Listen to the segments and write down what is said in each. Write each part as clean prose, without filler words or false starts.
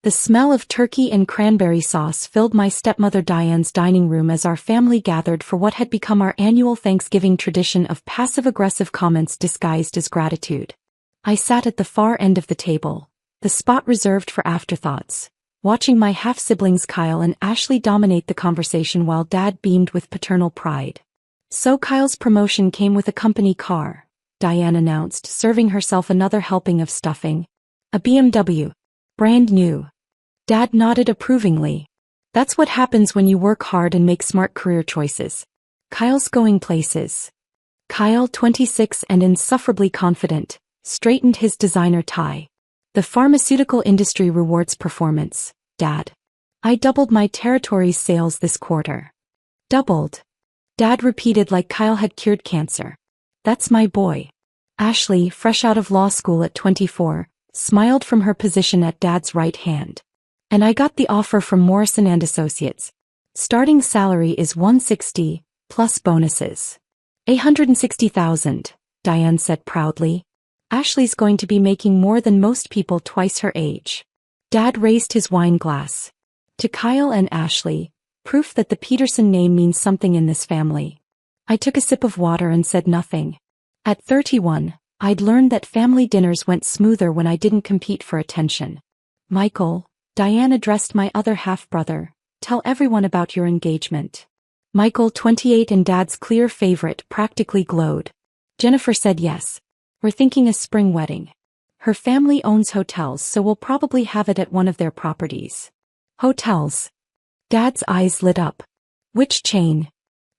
The smell of turkey and cranberry sauce filled my stepmother Diane's dining room as our family gathered for what had become our annual Thanksgiving tradition of passive-aggressive comments disguised as gratitude. I sat at the far end of the table, the spot reserved for afterthoughts, watching my half-siblings Kyle and Ashley dominate the conversation while Dad beamed with paternal pride. "So Kyle's promotion came with a company car," Diane announced, serving herself another helping of stuffing. "A BMW. Brand new." Dad nodded approvingly. "That's what happens when you work hard and make smart career choices. Kyle's going places." Kyle, 26 and insufferably confident, straightened his designer tie. "The pharmaceutical industry rewards performance, Dad. I doubled my territory's sales this quarter." "Doubled?" Dad repeated like Kyle had cured cancer. "That's my boy." Ashley, fresh out of law school at 24, smiled from her position at Dad's right hand. "And I got the offer from Morrison & Associates. Starting salary is $160, plus bonuses." $160,000, Diane said proudly. "Ashley's going to be making more than most people twice her age." Dad raised his wine glass. "To Kyle and Ashley, proof that the Peterson name means something in this family." I took a sip of water and said nothing. At 31, I'd learned that family dinners went smoother when I didn't compete for attention. "Michael," Diane addressed my other half-brother, "tell everyone about your engagement." Michael, 28 and Dad's clear favorite, practically glowed. Jennifer said yes. "We're thinking a spring wedding. Her family owns hotels, so we'll probably have it at one of their properties." "Hotels?" Dad's eyes lit up. "Which chain?"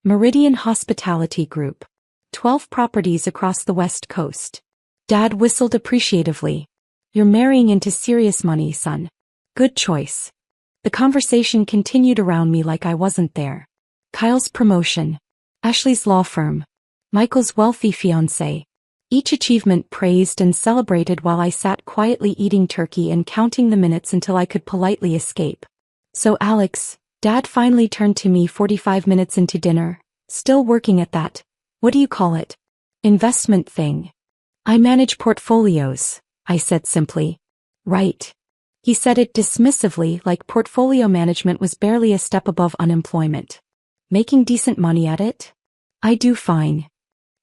"Meridian Hospitality Group. 12 properties across the West Coast." Dad whistled appreciatively. "You're marrying into serious money, son. Good choice." The conversation continued around me like I wasn't there. Kyle's promotion. Ashley's law firm. Michael's wealthy fiancé. Each achievement praised and celebrated while I sat quietly eating turkey and counting the minutes until I could politely escape. "So Alex," Dad finally turned to me 45 minutes into dinner, "still working at that, what do you call it, investment thing?" "I manage portfolios," I said simply. "Right." He said it dismissively, like portfolio management was barely a step above unemployment. "Making decent money at it?" "I do fine."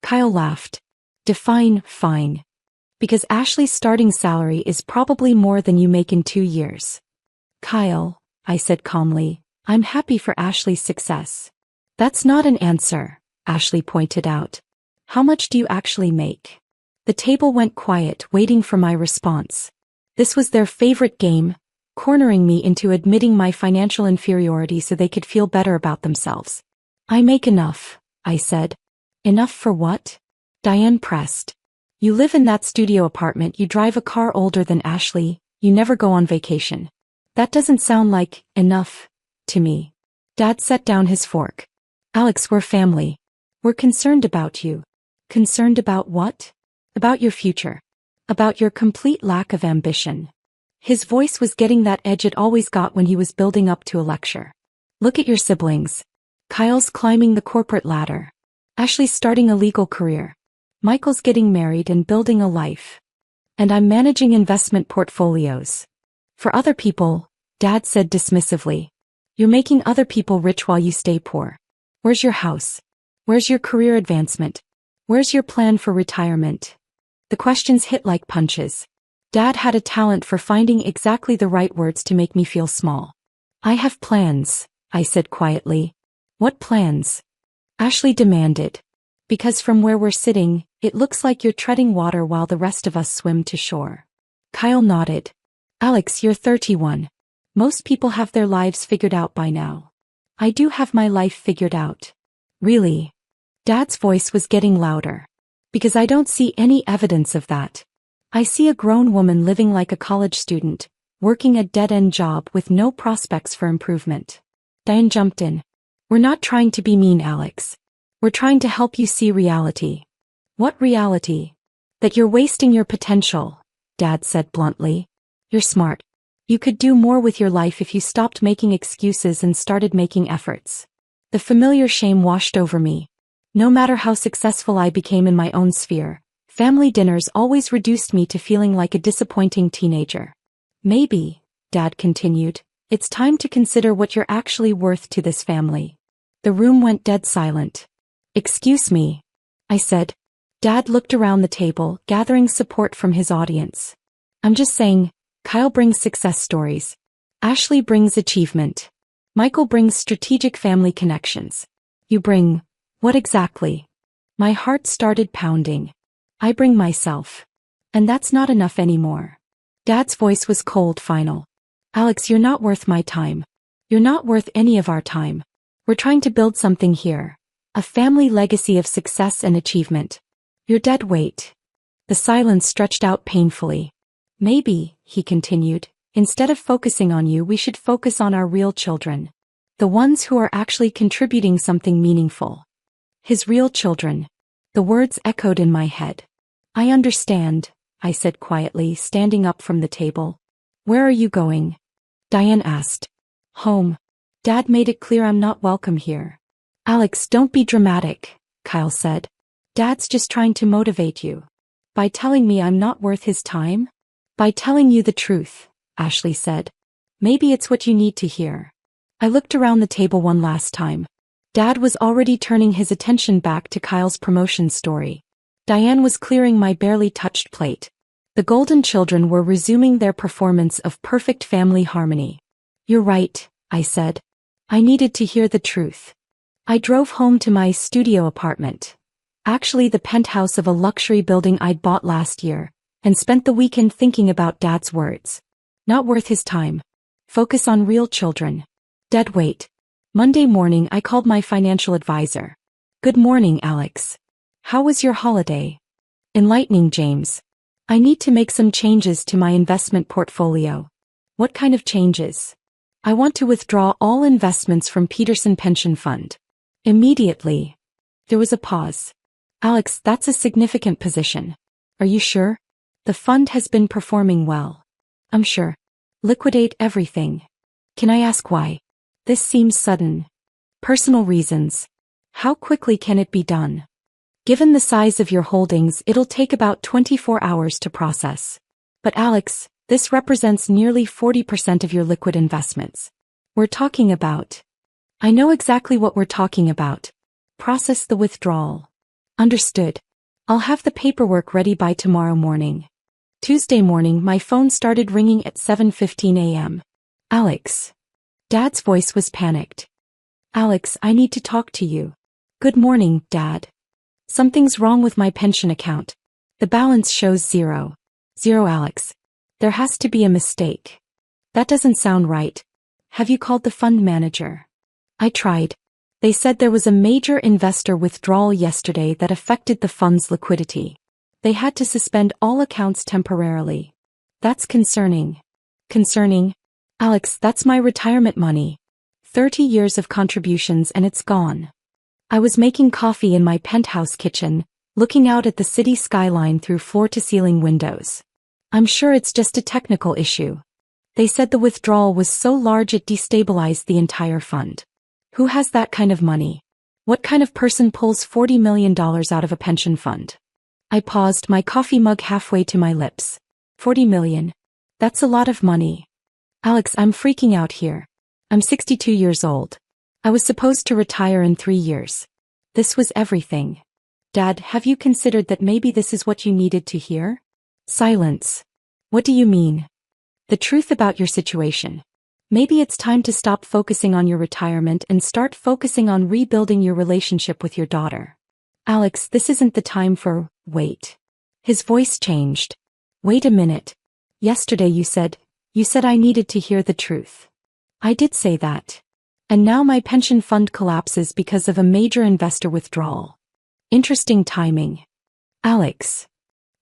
Kyle laughed. "Define fine." "Because Ashley's starting salary is probably more than you make in 2 years." "Kyle," I said calmly, "I'm happy for Ashley's success." "That's not an answer," Ashley pointed out. "How much do you actually make?" The table went quiet, waiting for my response. This was their favorite game, cornering me into admitting my financial inferiority so they could feel better about themselves. "I make enough," I said. "Enough for what?" Diane pressed. "You live in that studio apartment, you drive a car older than Ashley, you never go on vacation. That doesn't sound like enough to me." Dad set down his fork. "Alex, we're family. We're concerned about you." "Concerned about what?" "About your future. About your complete lack of ambition." His voice was getting that edge it always got when he was building up to a lecture. "Look at your siblings. Kyle's climbing the corporate ladder. Ashley's starting a legal career. Michael's getting married and building a life. And I'm managing investment portfolios. For other people," Dad said dismissively. "You're making other people rich while you stay poor. Where's your house? Where's your career advancement? Where's your plan for retirement?" The questions hit like punches. Dad had a talent for finding exactly the right words to make me feel small. "I have plans," I said quietly. "What plans?" Ashley demanded. "Because from where we're sitting, it looks like you're treading water while the rest of us swim to shore." Kyle nodded. "Alex, you're 31. Most people have their lives figured out by now. I do have my life figured out." "Really?" Dad's voice was getting louder. "Because I don't see any evidence of that. I see a grown woman living like a college student, working a dead-end job with no prospects for improvement." Diane jumped in. "We're not trying to be mean, Alex. We're trying to help you see reality." "What reality?" "That you're wasting your potential," Dad said bluntly. "You're smart. You could do more with your life if you stopped making excuses and started making efforts." The familiar shame washed over me. No matter how successful I became in my own sphere, family dinners always reduced me to feeling like a disappointing teenager. Maybe Dad continued, it's time to consider what you're actually worth to this family. The room went dead silent. Excuse me, I said. Dad looked around the table, gathering support from his audience. I'm just saying, Kyle brings success stories. Ashley brings achievement. Michael brings strategic family connections. You bring, what exactly? My heart started pounding. I bring myself. And that's not enough anymore. Dad's voice was cold, final. Alex, you're not worth my time. You're not worth any of our time. We're trying to build something here. A family legacy of success and achievement. You're dead weight. The silence stretched out painfully. Maybe, he continued, instead of focusing on you, we should focus on our real children. The ones who are actually contributing something meaningful. His real children. The words echoed in my head. I understand, I said quietly, standing up from the table. Where are you going? Diane asked. Home. Dad made it clear I'm not welcome here. Alex, don't be dramatic, Kyle said. Dad's just trying to motivate you. By telling me I'm not worth his time? By telling you the truth, Ashley said. Maybe it's what you need to hear. I looked around the table one last time. Dad was already turning his attention back to Kyle's promotion story. Diane was clearing my barely touched plate. The Golden children were resuming their performance of perfect family harmony. You're right, I said. I needed to hear the truth. I drove home to my studio apartment. Actually the penthouse of a luxury building I'd bought last year, and spent the weekend thinking about Dad's words. Not worth his time. Focus on real children. Dead weight. Monday morning I called my financial advisor. Good morning, Alex. How was your holiday? Enlightening, James. I need to make some changes to my investment portfolio. What kind of changes? I want to withdraw all investments from Peterson Pension Fund. Immediately. There was a pause. Alex, that's a significant position. Are you sure? The fund has been performing well. I'm sure. Liquidate everything. Can I ask why? This seems sudden. Personal reasons. How quickly can it be done? Given the size of your holdings, it'll take about 24 hours to process. But Alex, this represents nearly 40% of your liquid investments. We're talking about. I know exactly what we're talking about. Process the withdrawal. Understood. I'll have the paperwork ready by tomorrow morning. Tuesday morning my phone started ringing at 7:15 a.m. Alex. Dad's voice was panicked. Alex, I need to talk to you. Good morning, Dad. Something's wrong with my pension account. The balance shows zero. Zero, Alex. There has to be a mistake. That doesn't sound right. Have you called the fund manager? I tried. They said there was a major investor withdrawal yesterday that affected the fund's liquidity. They had to suspend all accounts temporarily. That's concerning. Concerning? Alex, that's my retirement money. 30 years of contributions and it's gone. I was making coffee in my penthouse kitchen, looking out at the city skyline through floor-to-ceiling windows. I'm sure it's just a technical issue. They said the withdrawal was so large it destabilized the entire fund. Who has that kind of money? What kind of person pulls $40 million out of a pension fund? I paused, my coffee mug halfway to my lips. 40 million. That's a lot of money. Alex, I'm freaking out here. I'm 62 years old. I was supposed to retire in 3 years. This was everything. Dad, have you considered that maybe this is what you needed to hear? Silence. What do you mean? The truth about your situation. Maybe it's time to stop focusing on your retirement and start focusing on rebuilding your relationship with your daughter. Alex, this isn't the time for, wait. His voice changed. Wait a minute. Yesterday you said I needed to hear the truth. I did say that. And now my pension fund collapses because of a major investor withdrawal. Interesting timing. Alex.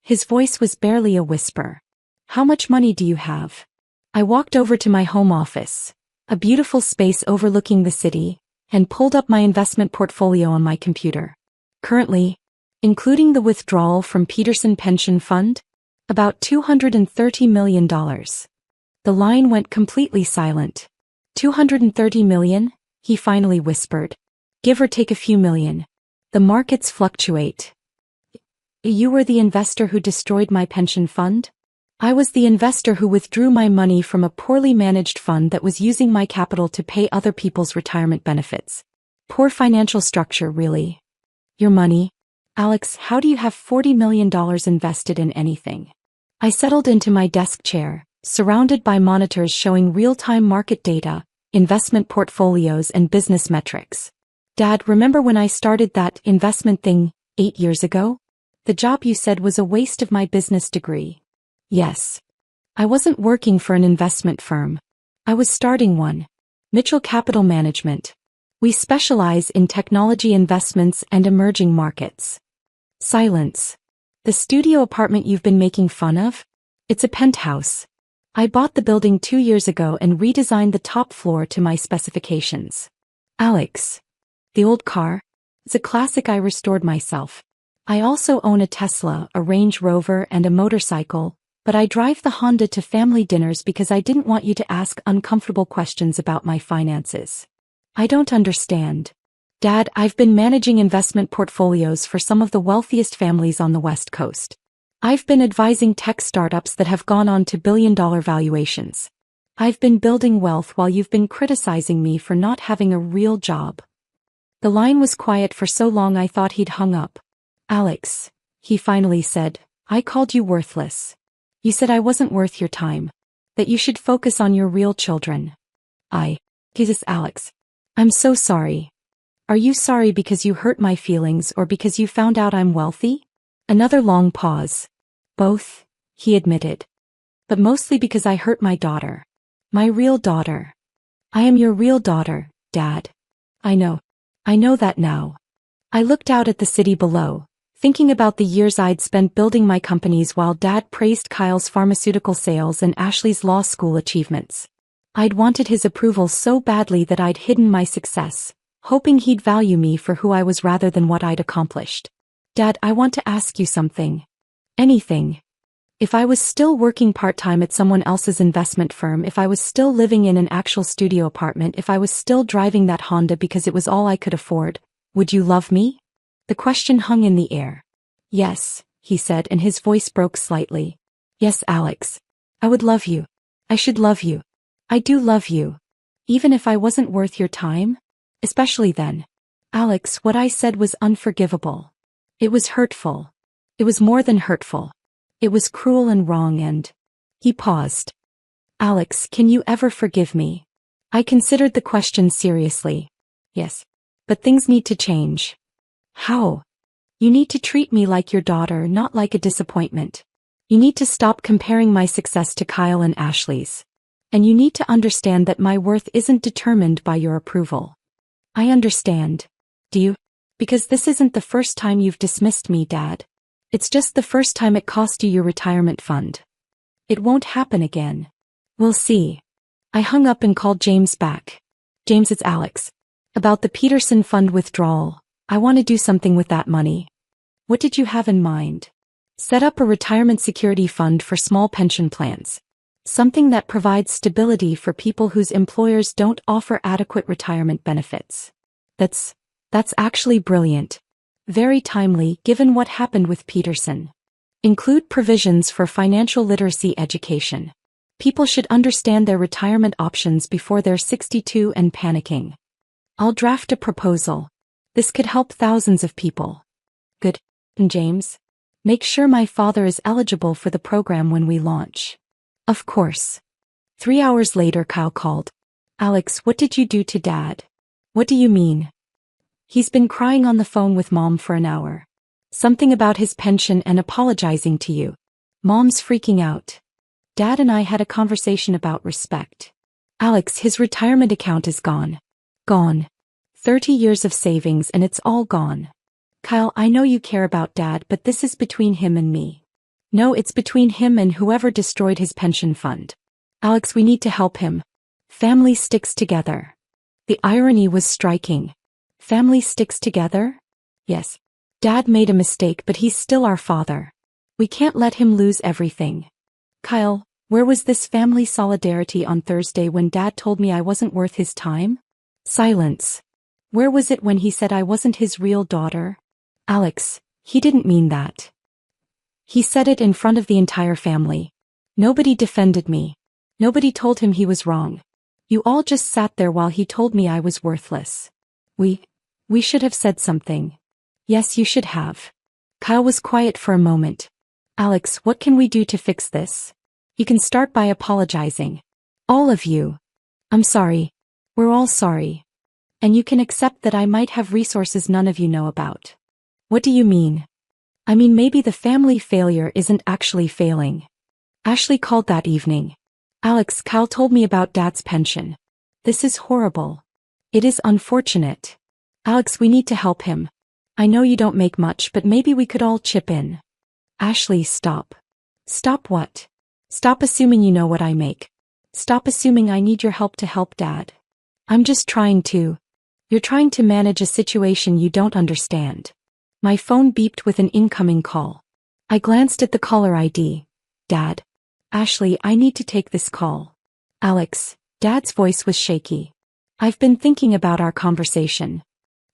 His voice was barely a whisper. How much money do you have? I walked over to my home office, a beautiful space overlooking the city, and pulled up my investment portfolio on my computer. Currently, including the withdrawal from Peterson Pension Fund, about $230 million. The line went completely silent. 230 million, he finally whispered. Give or take a few million. The markets fluctuate. You were the investor who destroyed my pension fund? I was the investor who withdrew my money from a poorly managed fund that was using my capital to pay other people's retirement benefits. Poor financial structure, really. Your money? Alex, how do you have $40 million invested in anything? I settled into my desk chair, surrounded by monitors showing real-time market data, investment portfolios and business metrics. Dad, remember when I started that investment thing 8 years ago? The job you said was a waste of my business degree. Yes. I wasn't working for an investment firm. I was starting one. Mitchell Capital Management. We specialize in technology investments and emerging markets. Silence. The studio apartment you've been making fun of? It's a penthouse. I bought the building 2 years ago and redesigned the top floor to my specifications. Alex. The old car? It's a classic I restored myself. I also own a Tesla, a Range Rover and a motorcycle, but I drive the Honda to family dinners because I didn't want you to ask uncomfortable questions about my finances. I don't understand. Dad, I've been managing investment portfolios for some of the wealthiest families on the West Coast. I've been advising tech startups that have gone on to billion-dollar valuations. I've been building wealth while you've been criticizing me for not having a real job. The line was quiet for so long I thought he'd hung up. Alex, he finally said, I called you worthless. You said I wasn't worth your time. That you should focus on your real children. Jesus, Alex. I'm so sorry. Are you sorry because you hurt my feelings or because you found out I'm wealthy? Another long pause. Both, he admitted. But mostly because I hurt my daughter. My real daughter. I am your real daughter, Dad. I know that now. I looked out at the city below, thinking about the years I'd spent building my companies while Dad praised Kyle's pharmaceutical sales and Ashley's law school achievements. I'd wanted his approval so badly that I'd hidden my success, hoping he'd value me for who I was rather than what I'd accomplished. Dad, I want to ask you something. Anything. If I was still working part-time at someone else's investment firm, if I was still living in an actual studio apartment, if I was still driving that Honda because it was all I could afford, would you love me? The question hung in the air. Yes, he said, and his voice broke slightly. Yes, Alex. I would love you. I should love you. I do love you. Even if I wasn't worth your time? Especially then. Alex, what I said was unforgivable. It was hurtful. It was more than hurtful. It was cruel and wrong and... He paused. Alex, can you ever forgive me? I considered the question seriously. Yes. But things need to change. How? You need to treat me like your daughter, not like a disappointment. You need to stop comparing my success to Kyle and Ashley's. And you need to understand that my worth isn't determined by your approval. I understand. Do you? Because this isn't the first time you've dismissed me, Dad. It's just the first time it cost you your retirement fund. It won't happen again. We'll see. I hung up and called James back. James, it's Alex. About the Peterson fund withdrawal. I want to do something with that money. What did you have in mind? Set up a retirement security fund for small pension plans. Something that provides stability for people whose employers don't offer adequate retirement benefits. That's actually brilliant. Very timely given what happened with Peterson. Include provisions for financial literacy education. People should understand their retirement options before they're 62 and panicking. I'll draft a proposal. This could help thousands of people. Good. And James? Make sure my father is eligible for the program when we launch. Of course. 3 hours later, Kyle called. Alex, what did you do to Dad? What do you mean? He's been crying on the phone with Mom for an hour. Something about his pension and apologizing to you. Mom's freaking out. Dad and I had a conversation about respect. Alex, his retirement account is gone. Gone. 30 years of savings and it's all gone. Kyle, I know you care about Dad, but this is between him and me. No, it's between him and whoever destroyed his pension fund. Alex, we need to help him. Family sticks together. The irony was striking. Family sticks together? Yes. Dad made a mistake, but he's still our father. We can't let him lose everything. Kyle, where was this family solidarity on Thursday when Dad told me I wasn't worth his time? Silence. Where was it when he said I wasn't his real daughter? Alex, he didn't mean that. He said it in front of the entire family. Nobody defended me. Nobody told him he was wrong. You all just sat there while he told me I was worthless. We should have said something. Yes, you should have. Kyle was quiet for a moment. Alex, what can we do to fix this? You can start by apologizing. All of you. I'm sorry. We're all sorry. And you can accept that I might have resources none of you know about. What do you mean? I mean, maybe the family failure isn't actually failing. Ashley called that evening. Alex, Kyle told me about Dad's pension. This is horrible. It is unfortunate. Alex, we need to help him. I know you don't make much, but maybe we could all chip in. Ashley, stop. Stop what? Stop assuming you know what I make. Stop assuming I need your help to help Dad. I'm just trying to. You're trying to manage a situation you don't understand. My phone beeped with an incoming call. I glanced at the caller ID. Dad. Ashley, I need to take this call. Alex. Dad's voice was shaky. I've been thinking about our conversation.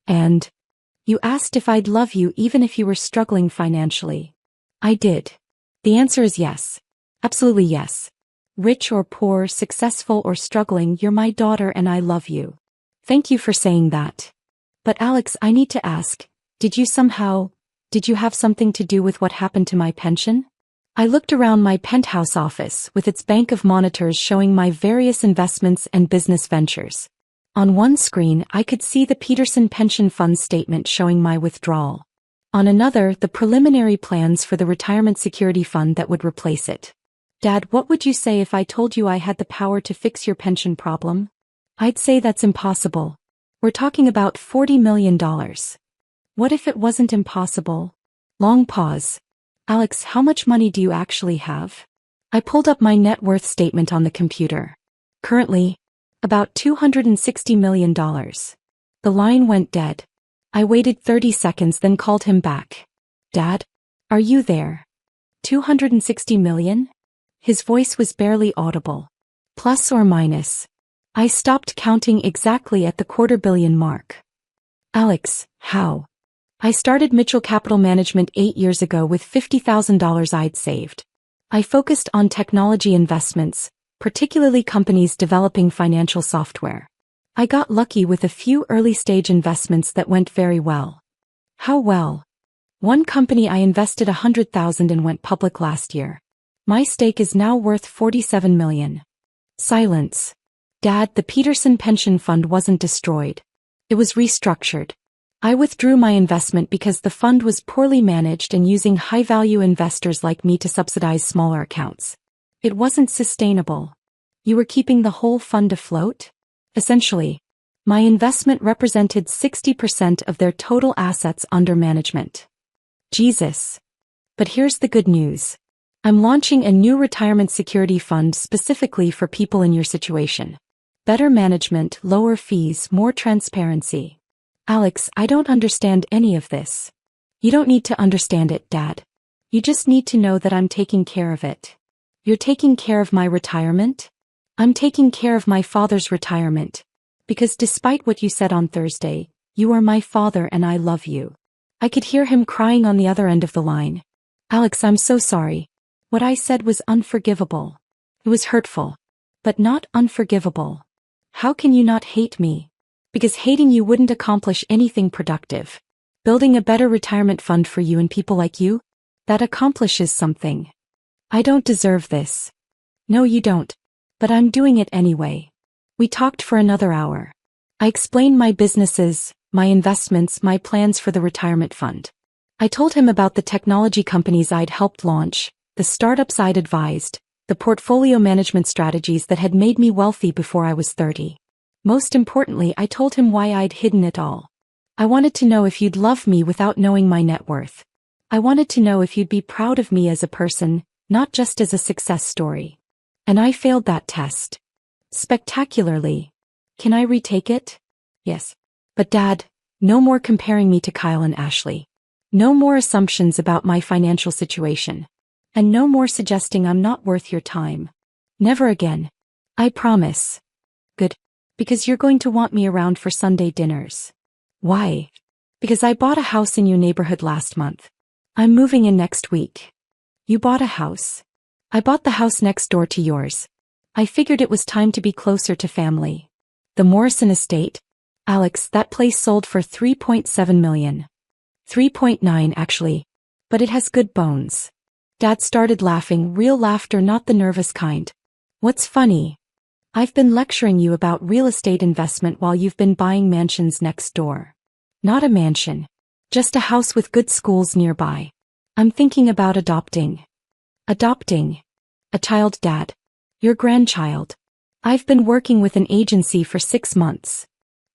And? You asked if I'd love you even if you were struggling financially. I did. The answer is yes. Absolutely yes. Rich or poor, successful or struggling, you're my daughter and I love you. Thank you for saying that. But Alex, I need to ask, did you have something to do with what happened to my pension? I looked around my penthouse office with its bank of monitors showing my various investments and business ventures. On one screen, I could see the Peterson Pension Fund statement showing my withdrawal. On another, the preliminary plans for the retirement security fund that would replace it. Dad, what would you say if I told you I had the power to fix your pension problem? I'd say that's impossible. We're talking about $40 million. What if it wasn't impossible? Long pause. Alex, how much money do you actually have? I pulled up my net worth statement on the computer. Currently, about $260 million. The line went dead. I waited 30 seconds, then called him back. Dad? Are you there? 260 million? His voice was barely audible. Plus or minus. I stopped counting exactly at the $250 million mark. Alex, how? I started Mitchell Capital Management 8 years ago with $50,000 I'd saved. I focused on technology investments, particularly companies developing financial software. I got lucky with a few early-stage investments that went very well. How well? One company I invested $100,000 in went public last year. My stake is now worth $47 million. Silence. Dad, the Peterson Pension Fund wasn't destroyed. It was restructured. I withdrew my investment because the fund was poorly managed and using high-value investors like me to subsidize smaller accounts. It wasn't sustainable. You were keeping the whole fund afloat? Essentially. My investment represented 60% of their total assets under management. Jesus. But here's the good news. I'm launching a new retirement security fund specifically for people in your situation. Better management, lower fees, more transparency. Alex, I don't understand any of this. You don't need to understand it, Dad. You just need to know that I'm taking care of it. You're taking care of my retirement? I'm taking care of my father's retirement. Because despite what you said on Thursday, you are my father and I love you. I could hear him crying on the other end of the line. Alex, I'm so sorry. What I said was unforgivable. It was hurtful. But not unforgivable. How can you not hate me? Because hating you wouldn't accomplish anything productive. Building a better retirement fund for you and people like you? That accomplishes something. I don't deserve this. No, you don't. But I'm doing it anyway. We talked for another hour. I explained my businesses, my investments, my plans for the retirement fund. I told him about the technology companies I'd helped launch, the startups I'd advised, the portfolio management strategies that had made me wealthy before I was 30. Most importantly, I told him why I'd hidden it all. I wanted to know if you'd love me without knowing my net worth. I wanted to know if you'd be proud of me as a person, not just as a success story. And I failed that test. Spectacularly. Can I retake it? Yes. But Dad, no more comparing me to Kyle and Ashley. No more assumptions about my financial situation. And no more suggesting I'm not worth your time. Never again. I promise. Good. Because you're going to want me around for Sunday dinners. Why? Because I bought a house in your neighborhood last month. I'm moving in next week. You bought a house? I bought the house next door to yours. I figured it was time to be closer to family. The Morrison estate? Alex, that place sold for $3.7 million. 3.9 actually. But it has good bones. Dad started laughing, real laughter, not the nervous kind. What's funny? I've been lecturing you about real estate investment while you've been buying mansions next door. Not a mansion. Just a house with good schools nearby. I'm thinking about adopting. Adopting? A child, Dad. Your grandchild. I've been working with an agency for 6 months.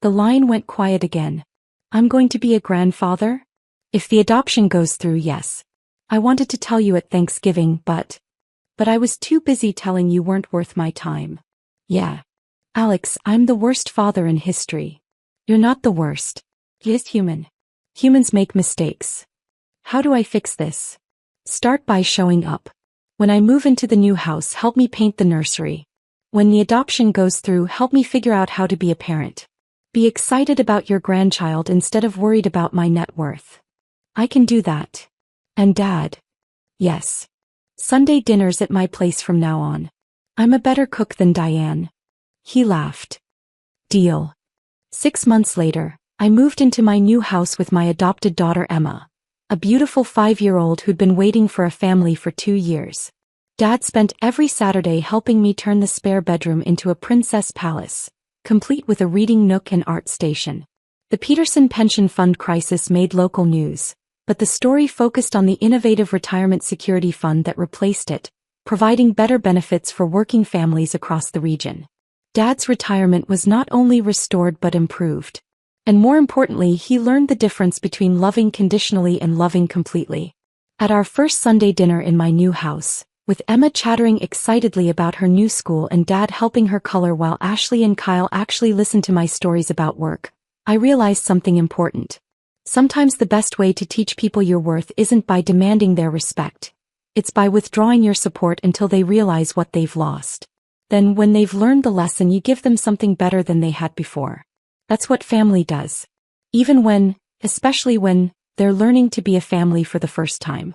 The line went quiet again. I'm going to be a grandfather? If the adoption goes through, yes. I wanted to tell you at Thanksgiving, but I was too busy telling you weren't worth my time. Yeah. Alex, I'm the worst father in history. You're not the worst. He's human. Humans make mistakes. How do I fix this? Start by showing up. When I move into the new house, help me paint the nursery. When the adoption goes through, help me figure out how to be a parent. Be excited about your grandchild instead of worried about my net worth. I can do that. And Dad? Yes. Sunday dinners at my place from now on. I'm a better cook than Diane. He laughed. Deal. 6 months later, I moved into my new house with my adopted daughter Emma, a beautiful 5-year-old who'd been waiting for a family for 2 years. Dad spent every Saturday helping me turn the spare bedroom into a princess palace, complete with a reading nook and art station. The Peterson Pension Fund crisis made local news, but the story focused on the innovative retirement security fund that replaced it, providing better benefits for working families across the region. Dad's retirement was not only restored but improved. And more importantly, he learned the difference between loving conditionally and loving completely. At our first Sunday dinner in my new house, with Emma chattering excitedly about her new school and Dad helping her color while Ashley and Kyle actually listened to my stories about work, I realized something important. Sometimes the best way to teach people your worth isn't by demanding their respect. It's by withdrawing your support until they realize what they've lost. Then when they've learned the lesson, you give them something better than they had before. That's what family does. Especially when, they're learning to be a family for the first time.